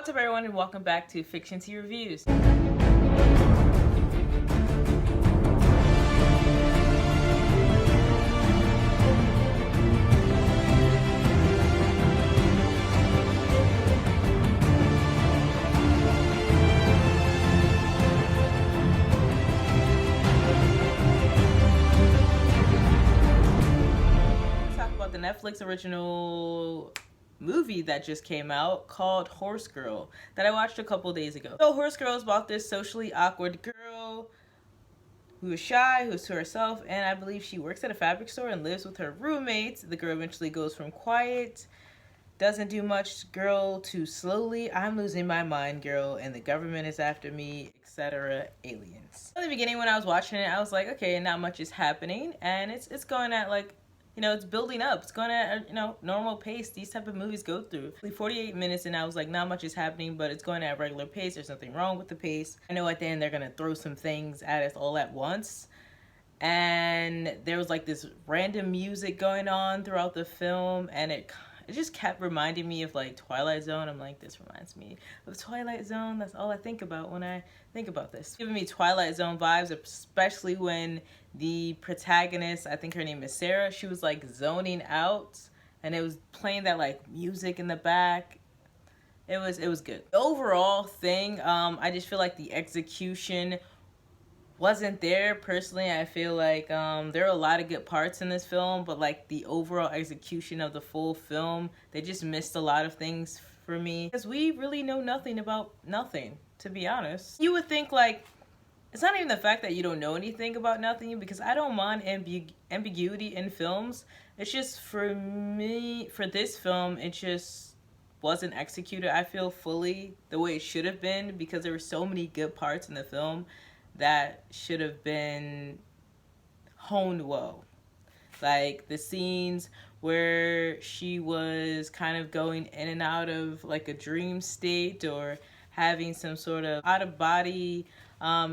What's up, everyone, and welcome back to Fiction Tea Reviews. Let's talk about the Netflix original movie that just came out called Horse Girl that I watched a couple days ago. So Horse Girl is about this socially awkward girl who is shy, who's to herself, and I believe she works at a fabric store and lives with her roommates. The girl eventually goes from quiet, doesn't do much girl to slowly, I'm losing my mind girl and the government is after me, etc. aliens. In the beginning when I was watching it, I was like, okay, not much is happening, and it's going at like, it's building up. It's going at a, normal pace these type of movies go through. 48 minutes and I was like, not much is happening, but it's going at a regular pace. There's nothing wrong with the pace. I know at the end they're going to throw some things at us all at once. And there was like this random music going on throughout the film, and it just kept reminding me of like Twilight Zone. I'm like, this reminds me of Twilight Zone. That's all I think about when I think about this. Giving me Twilight Zone vibes, especially when the protagonist, I think her name is Sarah, she was like zoning out and it was playing that like music in the back. It was good. The overall thing, I just feel like the execution wasn't there. Personally, I feel like there are a lot of good parts in this film, but like the overall execution of the full film, they just missed a lot of things for me, because we really know nothing about nothing, to be honest. You would think like, it's not even the fact that you don't know anything about nothing, because I don't mind ambiguity in films. It's just, for me, for this film, it just wasn't executed, I feel, fully the way it should have been, because there were so many good parts in the film that should have been honed well. Like the scenes where she was kind of going in and out of like a dream state, or having some sort of out-of-body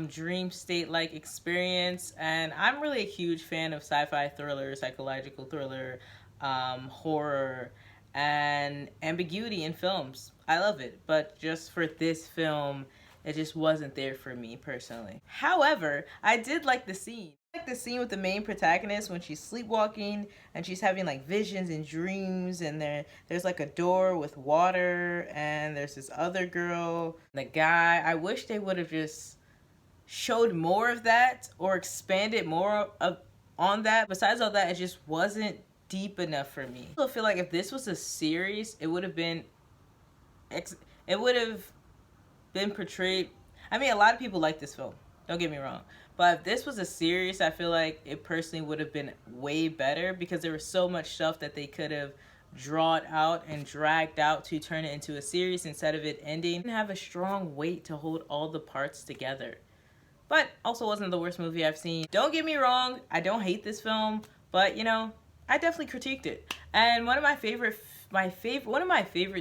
dream state like experience. And I'm really a huge fan of sci-fi thriller, psychological thriller, horror, and ambiguity in films. I love it, but just for this film, it just wasn't there for me personally. However, I did like the scene. I like the scene with the main protagonist when she's sleepwalking and she's having like visions and dreams, and there's like a door with water, and there's this other girl, the guy. I wish they would have just showed more of that or expanded more on that. Besides all that, it just wasn't deep enough for me. I feel like if this was a series, it would have been portrayed. I mean, a lot of people like this film, don't get me wrong, but if this was a series, I feel like it personally would have been way better, because there was so much stuff that they could have drawn out and dragged out to turn it into a series instead of it ending and have a strong weight to hold all the parts together. But also wasn't the worst movie I've seen. Don't get me wrong, I don't hate this film, but I definitely critiqued it. And one of my favorite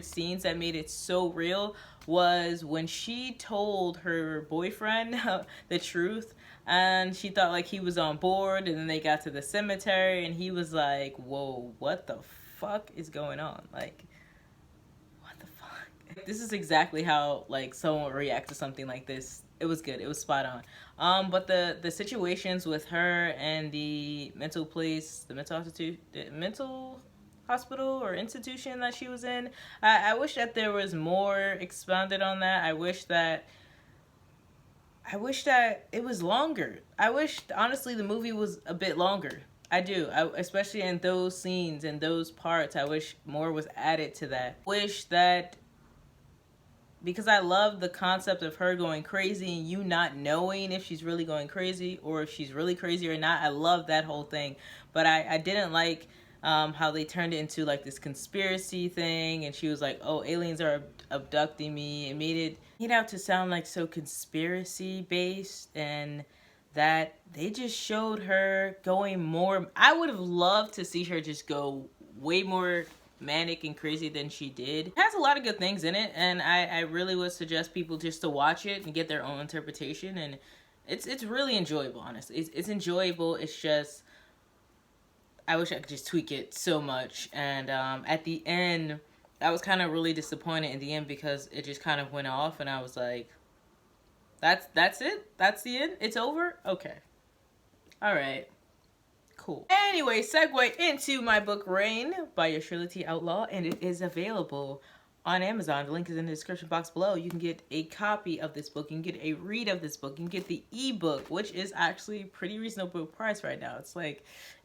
scenes that made it so real was when she told her boyfriend the truth, and she thought like he was on board, and then they got to the cemetery and he was like, whoa, what the fuck is going on? Like, what the fuck? This is exactly how like someone would react to something like this. It was good. It was spot on. But the situations with her and the mental hospital or institution that she was in, I wish that there was more expounded on that. I wish that it was longer. I wish, honestly, the movie was a bit longer. I do. Especially in those scenes and those parts, I wish more was added to that. Wish that, because I love the concept of her going crazy and you not knowing if she's really going crazy or if she's really crazy or not. I love that whole thing. But I didn't like how they turned it into like this conspiracy thing, and she was like, oh, aliens are abducting me. It made it out to sound like so conspiracy based, and that they just showed her going more. I would have loved to see her just go way more manic and crazy than she did. It has a lot of good things in it, and I really would suggest people just to watch it and get their own interpretation. And it's really enjoyable, honestly. It's enjoyable. It's just, I wish I could just tweak it so much. And at the end, I was kind of really disappointed in the end because it just kind of went off, and I was like, that's it? That's the end? It's over? Okay. All right. Cool. Anyway, segue into my book Rain by your Shirley T. Outlaw, and it is available on Amazon. The link is in the description box below. You can get a copy of this book. You can get a read of this book. You can get the ebook, which is actually pretty reasonable price right now. It's like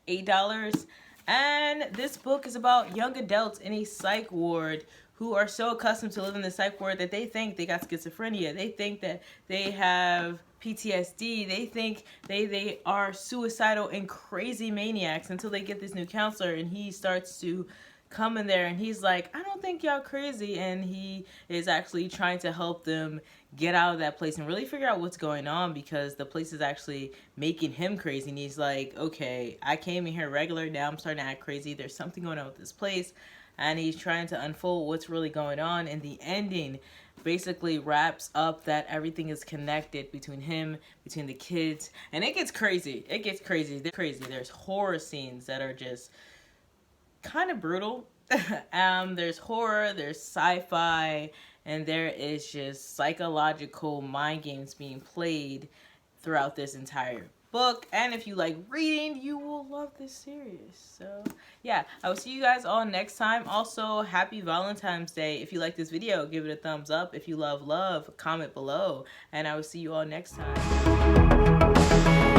$8. And this book is about young adults in a psych ward who are so accustomed to living in the psych ward that they think they got schizophrenia. They think that they have PTSD. They think they are suicidal and crazy maniacs until they get this new counselor, and he starts to come in there and he's like, I don't think y'all crazy, and he is actually trying to help them get out of that place and really figure out what's going on, because the place is actually making him crazy. And he's like, okay, I came in here regular, now I'm starting to act crazy, there's something going on with this place. And he's trying to unfold what's really going on, and the ending basically wraps up that everything is connected between him, between the kids, and it gets crazy. It gets crazy. They're crazy. There's horror scenes that are just kind of brutal. There's horror, there's sci-fi, and there is just psychological mind games being played throughout this entire book. And if you like reading, you will love this series. So yeah, I will see you guys all next time. Also, happy Valentine's Day. If you like this video, give it a thumbs up. If you love, comment below, and I will see you all next time.